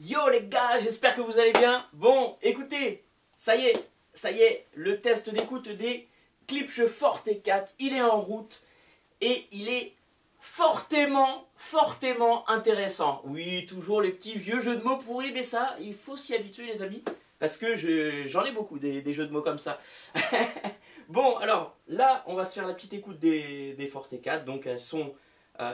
Yo les gars, j'espère que vous allez bien. Bon, écoutez, ça y est, le test d'écoute des Klipsch Forte 4, il est en route et il est fortement intéressant. Oui, toujours les petits vieux jeux de mots pourris, mais ça, il faut s'y habituer les amis, parce que j'en ai beaucoup des jeux de mots comme ça. Bon, alors là, on va se faire la petite écoute des Forte 4, donc elles sont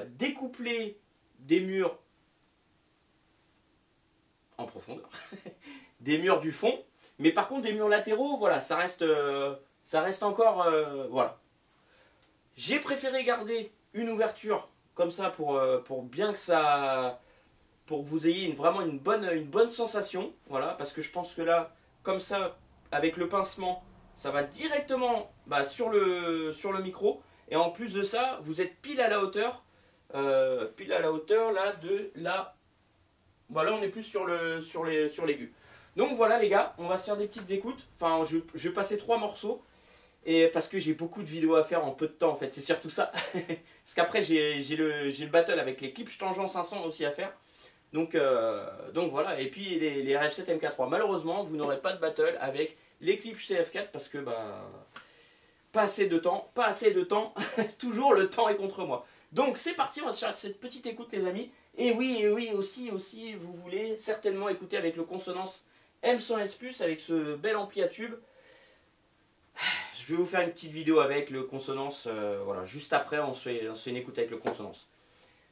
découplées des murs en profondeur, des murs du fond, mais par contre des murs latéraux, voilà, ça reste encore, voilà. J'ai préféré garder une ouverture comme ça pour bien que ça, pour que vous ayez vraiment une bonne sensation, voilà, parce que je pense que là, comme ça, avec le pincement, ça va directement sur le micro, et en plus de ça, vous êtes pile à la hauteur là de la. Voilà, on est plus sur l'aigu. Donc voilà les gars, on va se faire des petites écoutes. Enfin, je vais passer 3 morceaux. Et parce que j'ai beaucoup de vidéos à faire en peu de temps en fait, c'est surtout ça. Parce qu'après j'ai le battle avec les Klipsch Tangent 500 aussi à faire. Donc voilà, et puis les RF7 MK3. Malheureusement, vous n'aurez pas de battle avec les Klipsch CF4 parce que pas assez de temps. Toujours le temps est contre moi. Donc c'est parti, on va se faire cette petite écoute les amis. Et oui, aussi, vous voulez certainement écouter avec le Consonance M100S+, avec ce bel ampli à tube. Je vais vous faire une petite vidéo avec le Consonance, voilà, juste après on se fait une écoute avec le Consonance.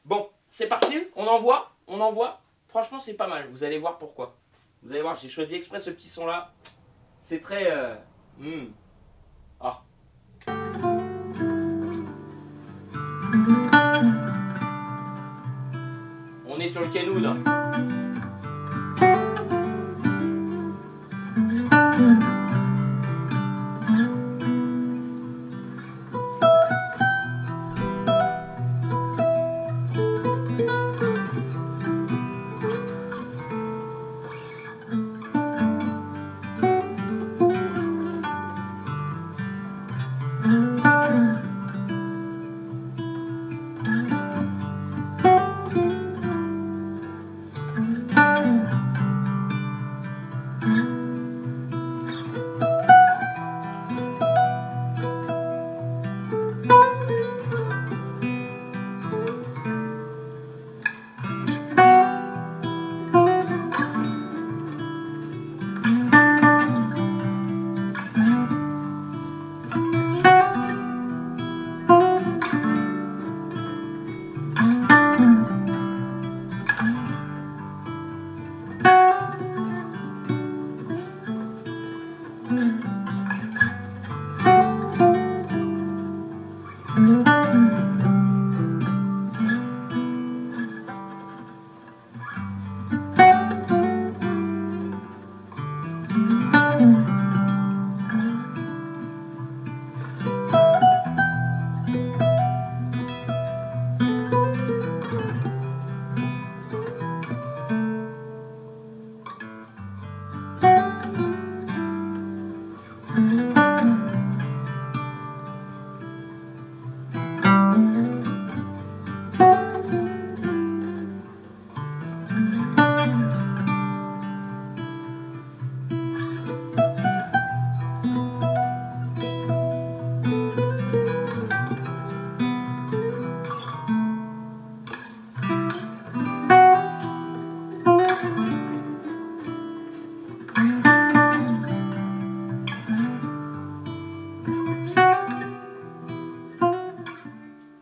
Bon, c'est parti, on envoie. Franchement c'est pas mal, vous allez voir pourquoi. Vous allez voir, j'ai choisi exprès ce petit son là. C'est très... Ah. On est sur le Kenwood.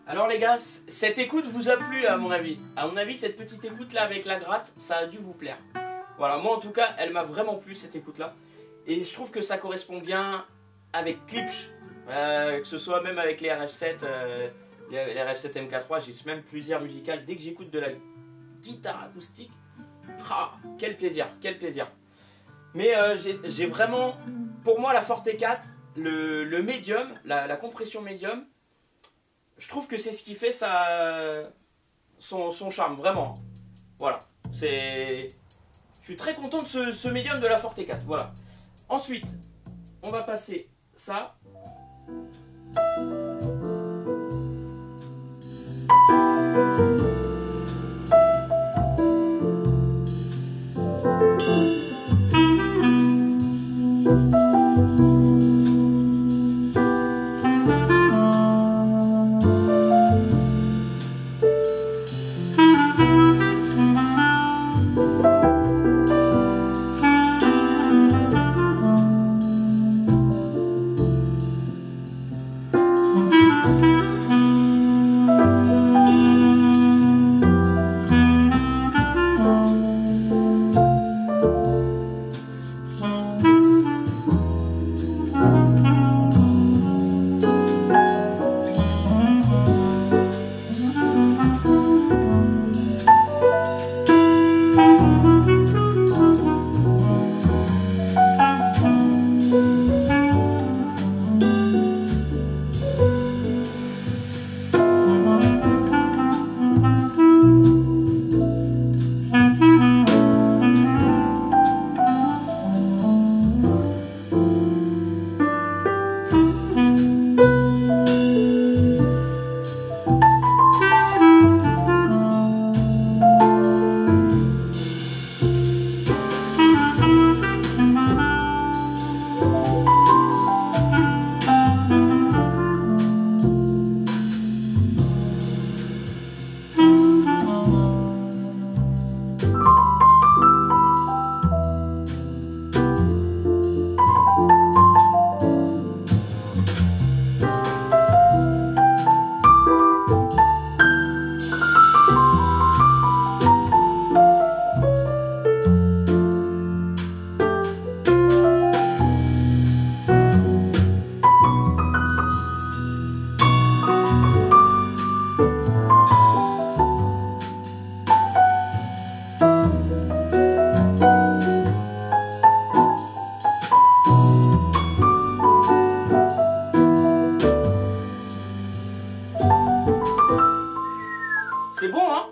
Alors les gars, cette écoute vous a plu à mon avis. À mon avis, cette petite écoute là avec la gratte, ça a dû vous plaire. Voilà, moi en tout cas, elle m'a vraiment plu cette écoute là. Et je trouve que ça correspond bien avec Klipsch. Que ce soit même avec les RF7, les RF7 MK3, j'ai même plusieurs musicales. Dès que j'écoute de la guitare acoustique, quel plaisir. Mais j'ai vraiment, pour moi la Forte 4, le médium, la compression médium, je trouve que c'est ce qui fait son charme, vraiment. Voilà. Je suis très content de ce médium de la Forte 4. Voilà. Ensuite, on va passer ça. C'est bon, hein?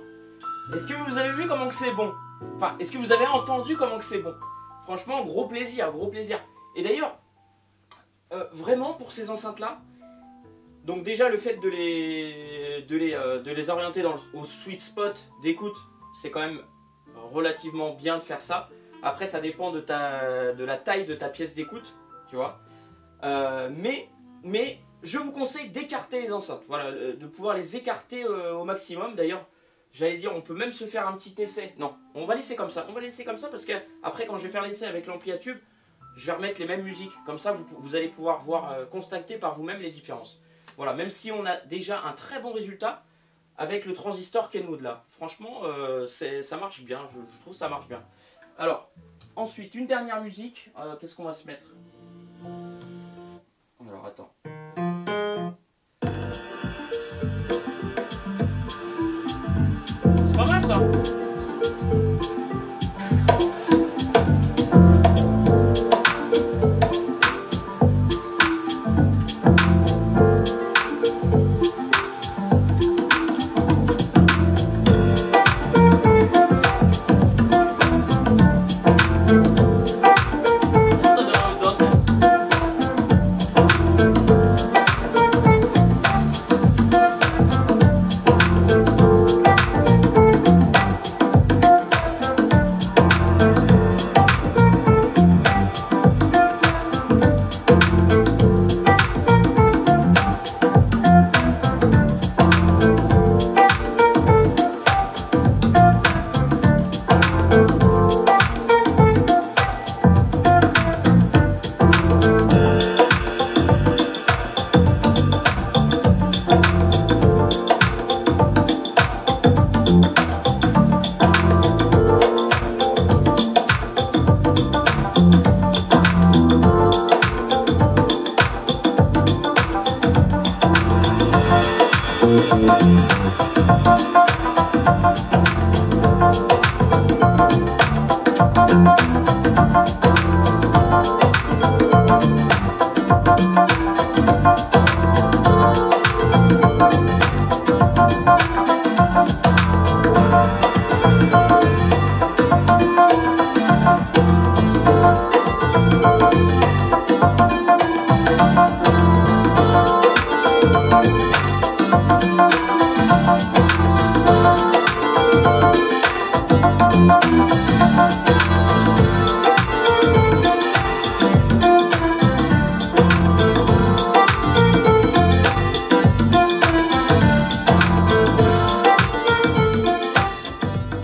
Est-ce que vous avez vu comment que c'est bon? Enfin, est-ce que vous avez entendu comment que c'est bon? Franchement, gros plaisir, gros plaisir. Et d'ailleurs, vraiment pour ces enceintes-là, donc déjà le fait de les orienter au sweet spot d'écoute, c'est quand même relativement bien de faire ça. Après, ça dépend de la taille de ta pièce d'écoute, tu vois. Mais je vous conseille d'écarter les enceintes, voilà, de pouvoir les écarter au maximum. D'ailleurs, j'allais dire, on peut même se faire un petit essai. Non, on va laisser comme ça. On va laisser comme ça parce que après, quand je vais faire l'essai avec l'ampli à tube, je vais remettre les mêmes musiques. Comme ça, vous allez pouvoir voir, constater par vous-même les différences. Voilà, même si on a déjà un très bon résultat avec le transistor Kenwood là. Franchement, ça marche bien. Je trouve que ça marche bien. Alors, ensuite, une dernière musique. Qu'est-ce qu'on va se mettre? Alors, attends. C'est pas mal ça.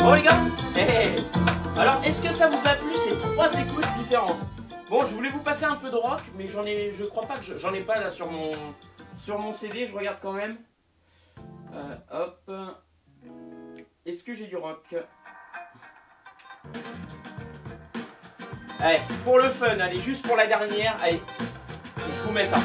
Bon les gars, alors est-ce que ça vous a plu ces trois écoutes différentes? Bon, je voulais vous passer un peu de rock, mais je crois pas que j'en ai pas là sur mon CD, je regarde quand même. Hop. Est-ce que j'ai du rock? Allez, pour le fun, allez, juste pour la dernière, allez, je vous mets ça.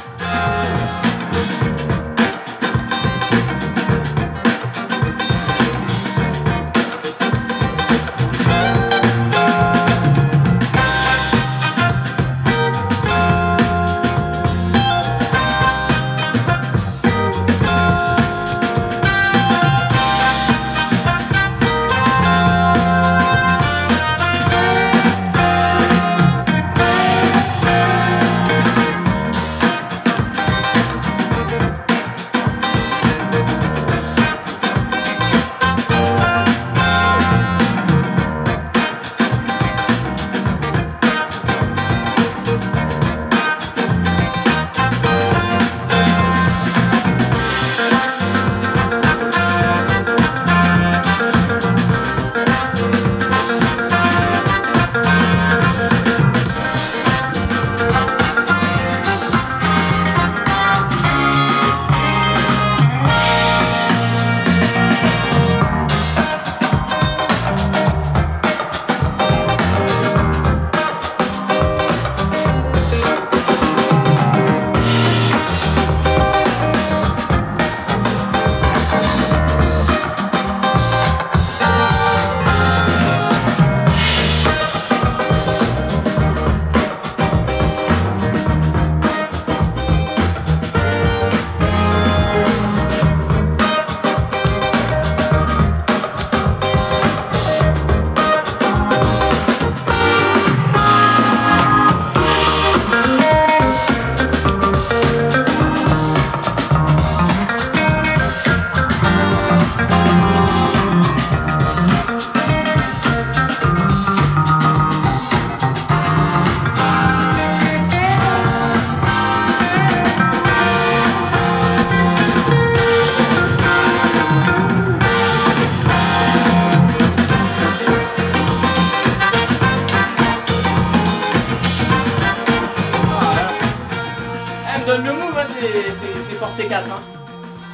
4. Hein.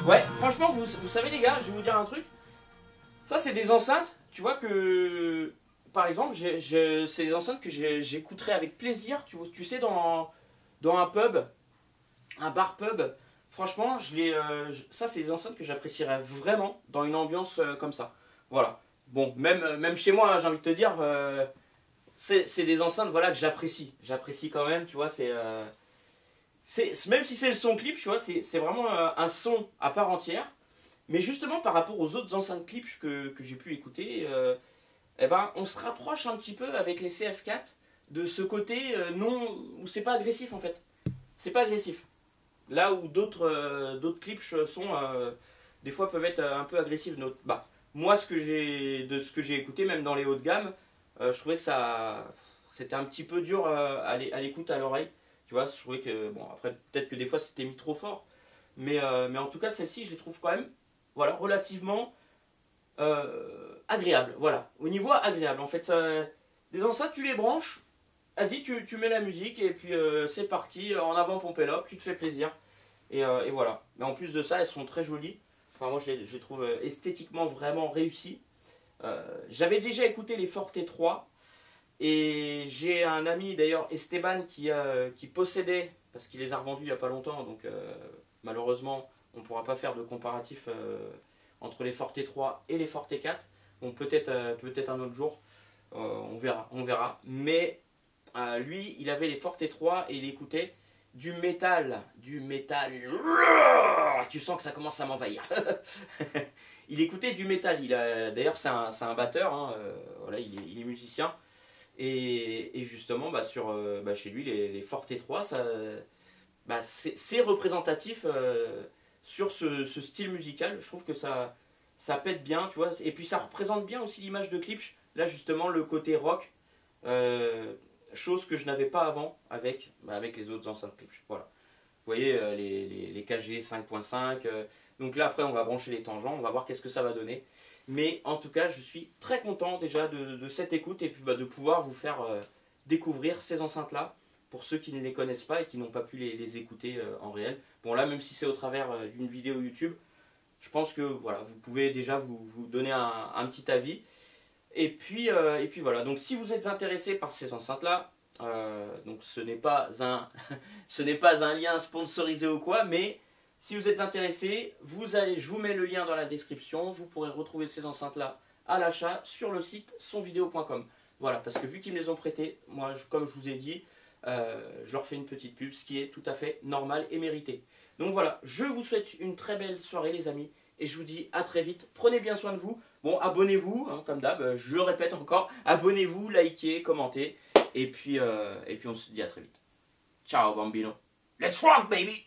Ouais, franchement, vous savez les gars, je vais vous dire un truc. Ça, c'est des enceintes, tu vois que... Par exemple, c'est des enceintes que j'écouterais avec plaisir, tu sais, dans un pub, un bar pub. Franchement, ça, c'est des enceintes que j'apprécierais vraiment dans une ambiance comme ça. Voilà. Bon, même chez moi, hein, j'ai envie de te dire, c'est des enceintes voilà, que j'apprécie. J'apprécie quand même, tu vois, même si c'est le son clip, tu vois, c'est vraiment un son à part entière. Mais justement, par rapport aux autres enceintes clips que j'ai pu écouter, eh ben, on se rapproche un petit peu avec les CF4 de ce côté non, où c'est pas agressif en fait. C'est pas agressif. Là où d'autres clips sont, des fois peuvent être un peu agressifs. Bah, moi, de ce que j'ai écouté, même dans les hauts de gamme, je trouvais que c'était un petit peu dur à l'écoute, à l'oreille. Tu vois, je trouvais que, bon, après, peut-être que des fois c'était mis trop fort. Mais en tout cas, celle-ci, je les trouve quand même, voilà, relativement agréable. Voilà, au niveau agréable. En fait, les enceintes, tu les branches, vas-y, tu mets la musique et puis c'est parti, en avant Pompélope, tu te fais plaisir. Et voilà. Mais en plus de ça, elles sont très jolies. Enfin, moi, je les trouve esthétiquement vraiment réussies. J'avais déjà écouté les Forte 3. Et j'ai un ami, d'ailleurs, Esteban, qui possédait, parce qu'il les a revendus il n'y a pas longtemps. Donc, malheureusement, on ne pourra pas faire de comparatif entre les Forte 3 et les Forte 4. Bon, peut-être un autre jour. On verra. Mais lui, il avait les Forte 3 et il écoutait du métal. Tu sens que ça commence à m'envahir. Il écoutait du métal. D'ailleurs, c'est un batteur. Hein, voilà, il est musicien. Et justement, bah, chez lui, les Forte 3, bah, c'est représentatif sur ce style musical. Je trouve que ça pète bien, tu vois. Et puis ça représente bien aussi l'image de Klipsch. Là, justement, le côté rock. Chose que je n'avais pas avant avec les autres enceintes Klipsch. Voilà. Vous voyez, les KG 5.5. Donc là, après, on va brancher les tangents. On va voir qu'est-ce que ça va donner. Mais en tout cas, je suis très content déjà de cette écoute. Et puis de pouvoir vous faire découvrir ces enceintes-là. Pour ceux qui ne les connaissent pas et qui n'ont pas pu les écouter en réel. Bon, là, même si c'est au travers d'une vidéo YouTube, je pense que voilà, vous pouvez déjà vous donner un petit avis. Et puis voilà, donc si vous êtes intéressé par ces enceintes-là, donc ce n'est pas un lien sponsorisé ou quoi, mais si vous êtes intéressé, je vous mets le lien dans la description, vous pourrez retrouver ces enceintes-là à l'achat sur le site sonvideo.com. Voilà, parce que vu qu'ils me les ont prêtés, moi, comme je vous ai dit, je leur fais une petite pub, ce qui est tout à fait normal et mérité. Donc voilà, je vous souhaite une très belle soirée les amis, et je vous dis à très vite, prenez bien soin de vous. Bon, abonnez-vous, hein, comme d'hab, je le répète encore, abonnez-vous, likez, commentez, et puis on se dit à très vite. Ciao bambino. Let's rock baby!